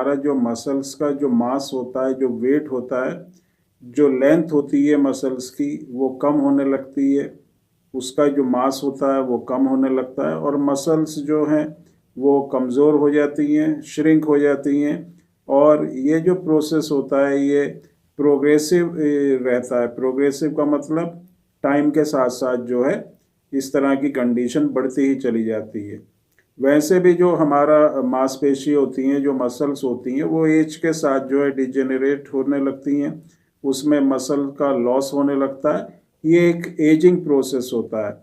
हमारा जो मसल्स का जो मास होता है, जो वेट होता है, जो लेंथ होती है मसल्स की, वो कम होने लगती है। उसका जो मास होता है वो कम होने लगता है और मसल्स जो हैं वो कमज़ोर हो जाती हैं, श्रिंक हो जाती हैं। और ये जो प्रोसेस होता है ये प्रोग्रेसिव रहता है। प्रोग्रेसिव का मतलब टाइम के साथ साथ जो है इस तरह की कंडीशन बढ़ती ही चली जाती है। वैसे भी जो हमारा मांसपेशी होती हैं, जो मसल्स होती हैं, वो एज के साथ जो है डिजेनरेट होने लगती हैं, उसमें मसल का लॉस होने लगता है। ये एक एजिंग प्रोसेस होता है।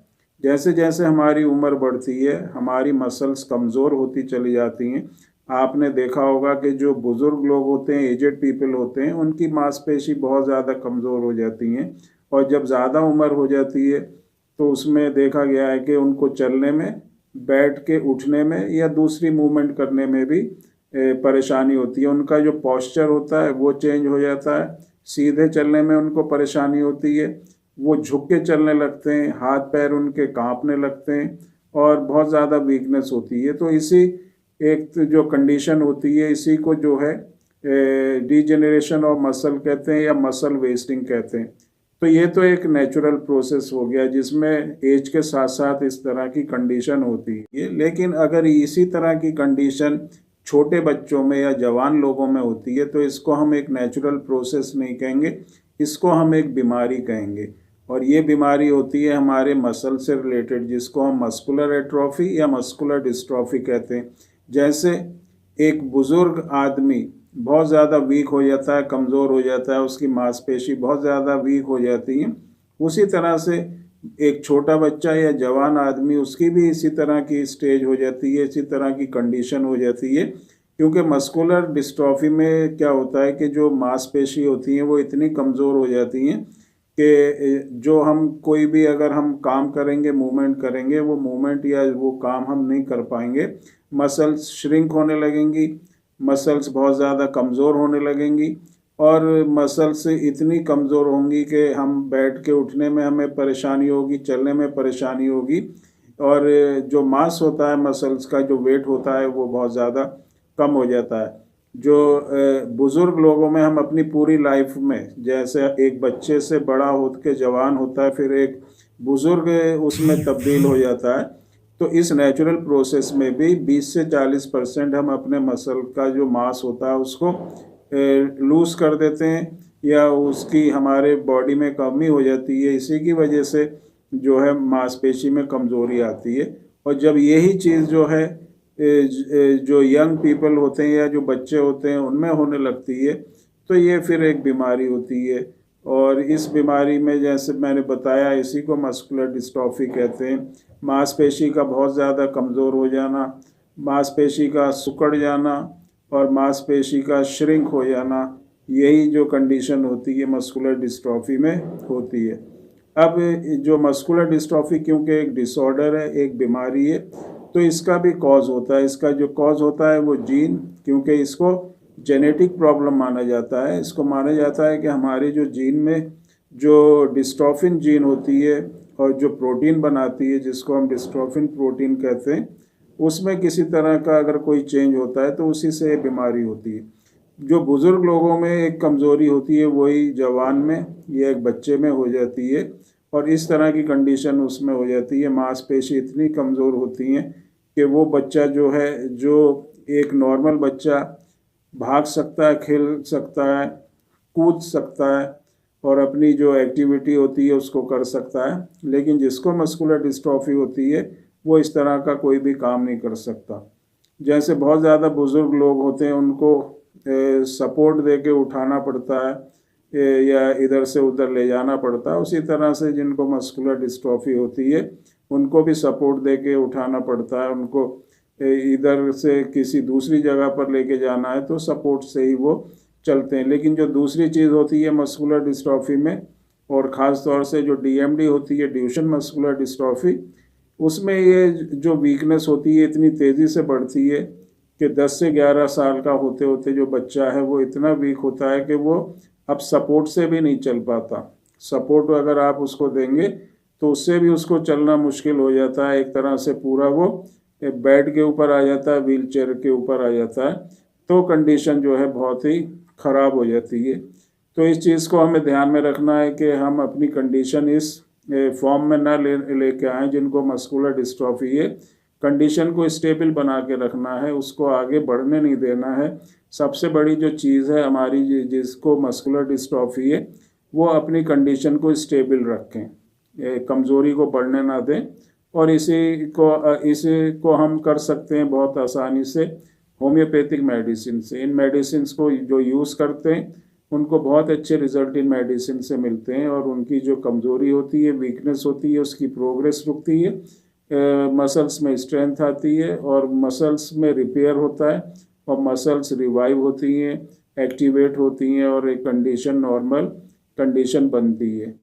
जैसे जैसे हमारी उम्र बढ़ती है हमारी मसल्स कमज़ोर होती चली जाती हैं। आपने देखा होगा कि जो बुज़ुर्ग लोग होते हैं, एजेड पीपल होते हैं, उनकी मांसपेशी बहुत ज़्यादा कमज़ोर हो जाती हैं। और जब ज़्यादा उम्र हो जाती है तो उसमें देखा गया है कि उनको चलने में, बैठ के उठने में या दूसरी मूवमेंट करने में भी परेशानी होती है। उनका जो पॉस्चर होता है वो चेंज हो जाता है। सीधे चलने में उनको परेशानी होती है, वो झुक के चलने लगते हैं, हाथ पैर उनके कांपने लगते हैं और बहुत ज़्यादा वीकनेस होती है। तो इसी एक जो कंडीशन होती है इसी को जो है डीजेनरेशन ऑफ मसल कहते हैं या मसल वेस्टिंग कहते हैं। तो ये तो एक नेचुरल प्रोसेस हो गया जिसमें एज के साथ साथ इस तरह की कंडीशन होती है। लेकिन अगर इसी तरह की कंडीशन छोटे बच्चों में या जवान लोगों में होती है तो इसको हम एक नेचुरल प्रोसेस नहीं कहेंगे, इसको हम एक बीमारी कहेंगे। और ये बीमारी होती है हमारे मसल से रिलेटेड, जिसको हम मस्कुलर एट्रोफी या मस्कुलर डिस्ट्रॉफी कहते हैं। जैसे एक बुज़ुर्ग आदमी बहुत ज़्यादा वीक हो जाता है, कमज़ोर हो जाता है, उसकी मांसपेशी बहुत ज़्यादा वीक हो जाती है, उसी तरह से एक छोटा बच्चा या जवान आदमी उसकी भी इसी तरह की स्टेज हो जाती है, इसी तरह की कंडीशन हो जाती है। क्योंकि मस्कुलर डिस्ट्रॉफी में क्या होता है कि जो मांसपेशी होती हैं वो इतनी कमज़ोर हो जाती हैं कि जो हम कोई भी अगर हम काम करेंगे, मूवमेंट करेंगे, वो मूवमेंट या वो काम हम नहीं कर पाएंगे। मसल्स श्रिंक होने लगेंगी, मसल्स बहुत ज़्यादा कमज़ोर होने लगेंगी और मसल्स इतनी कमज़ोर होंगी कि हम बैठ के उठने में हमें परेशानी होगी, चलने में परेशानी होगी। और जो मास होता है मसल्स का, जो वेट होता है वो बहुत ज़्यादा कम हो जाता है। जो बुज़ुर्ग लोगों में हम अपनी पूरी लाइफ में, जैसे एक बच्चे से बड़ा हो के जवान होता है फिर एक बुज़ुर्ग उसमें तब्दील हो जाता है, तो इस नेचुरल प्रोसेस में भी 20 से 40% हम अपने मसल का जो मास होता है उसको लूज़ कर देते हैं या उसकी हमारे बॉडी में कमी हो जाती है। इसी की वजह से जो है मांसपेशी में कमज़ोरी आती है। और जब यही चीज़ जो है जो यंग पीपल होते हैं या जो बच्चे होते हैं उनमें होने लगती है तो ये फिर एक बीमारी होती है। और इस बीमारी में जैसे मैंने बताया इसी को मस्कुलर डिस्ट्रॉफी कहते हैं। मांसपेशी का बहुत ज़्यादा कमज़ोर हो जाना, मांसपेशी का सिकुड़ जाना और मांसपेशी का श्रिंक हो जाना, यही जो कंडीशन होती है मस्कुलर डिस्ट्रॉफी में होती है। अब जो मस्कुलर डिस्ट्रॉफी क्योंकि एक डिसऑर्डर है, एक बीमारी है, तो इसका भी कॉज होता है। इसका जो कॉज होता है वो जीन, क्योंकि इसको जेनेटिक प्रॉब्लम माना जाता है। इसको माना जाता है कि हमारे जो जीन में जो डिस्ट्रोफिन जीन होती है और जो प्रोटीन बनाती है जिसको हम डिस्ट्रोफिन प्रोटीन कहते हैं, उसमें किसी तरह का अगर कोई चेंज होता है तो उसी से बीमारी होती है। जो बुज़ुर्ग लोगों में एक कमज़ोरी होती है वही जवान में या एक बच्चे में हो जाती है और इस तरह की कंडीशन उसमें हो जाती है। मांसपेशी इतनी कमज़ोर होती हैं कि वो बच्चा जो है, जो एक नॉर्मल बच्चा भाग सकता है, खेल सकता है, कूद सकता है और अपनी जो एक्टिविटी होती है उसको कर सकता है, लेकिन जिसको मस्कुलर डिस्ट्रॉफी होती है वो इस तरह का कोई भी काम नहीं कर सकता। जैसे बहुत ज़्यादा बुज़ुर्ग लोग होते हैं उनको सपोर्ट दे के उठाना पड़ता है या इधर से उधर ले जाना पड़ता है, उसी तरह से जिनको मस्कुलर डिस्ट्रॉफी होती है उनको भी सपोर्ट दे के उठाना पड़ता है। उनको इधर से किसी दूसरी जगह पर लेके जाना है तो सपोर्ट से ही वो चलते हैं। लेकिन जो दूसरी चीज़ होती है मस्कुलर डिस्ट्रॉफी में, और ख़ास तौर से जो डीएमडी होती है, ड्यूशेन मस्कुलर डिस्ट्रॉफी, उसमें ये जो वीकनेस होती है इतनी तेज़ी से बढ़ती है कि 10 से 11 साल का होते होते जो बच्चा है वो इतना वीक होता है कि वो अब सपोर्ट से भी नहीं चल पाता। सपोर्ट अगर आप उसको देंगे तो उससे भी उसको चलना मुश्किल हो जाता है। एक तरह से पूरा वो बेड के ऊपर आ जाता है, व्हील चेयर के ऊपर आ जाता है। तो कंडीशन जो है बहुत ही ख़राब हो जाती है। तो इस चीज़ को हमें ध्यान में रखना है कि हम अपनी कंडीशन इस फॉर्म में ना लेके आएँ जिनको मस्कुलर डिस्ट्रॉफी है। कंडीशन को स्टेबल बना के रखना है, उसको आगे बढ़ने नहीं देना है। सबसे बड़ी जो चीज़ है हमारी जिसको मस्कुलर डिस्ट्रॉफी है, वो अपनी कंडीशन को स्टेबल रखें, कमज़ोरी को बढ़ने ना दें। और इसी को हम कर सकते हैं बहुत आसानी से होम्योपैथिक मेडिसिन से। इन मेडिसिन को जो यूज़ करते हैं उनको बहुत अच्छे रिजल्ट इन मेडिसिन से मिलते हैं, और उनकी जो कमज़ोरी होती है, वीकनेस होती है, उसकी प्रोग्रेस रुकती है, मसल्स में स्ट्रेंथ आती है, और मसल्स में रिपेयर होता है, और मसल्स रिवाइव होती हैं, एक्टिवेट होती हैं, और एक कंडीशन नॉर्मल कंडीशन बनती है।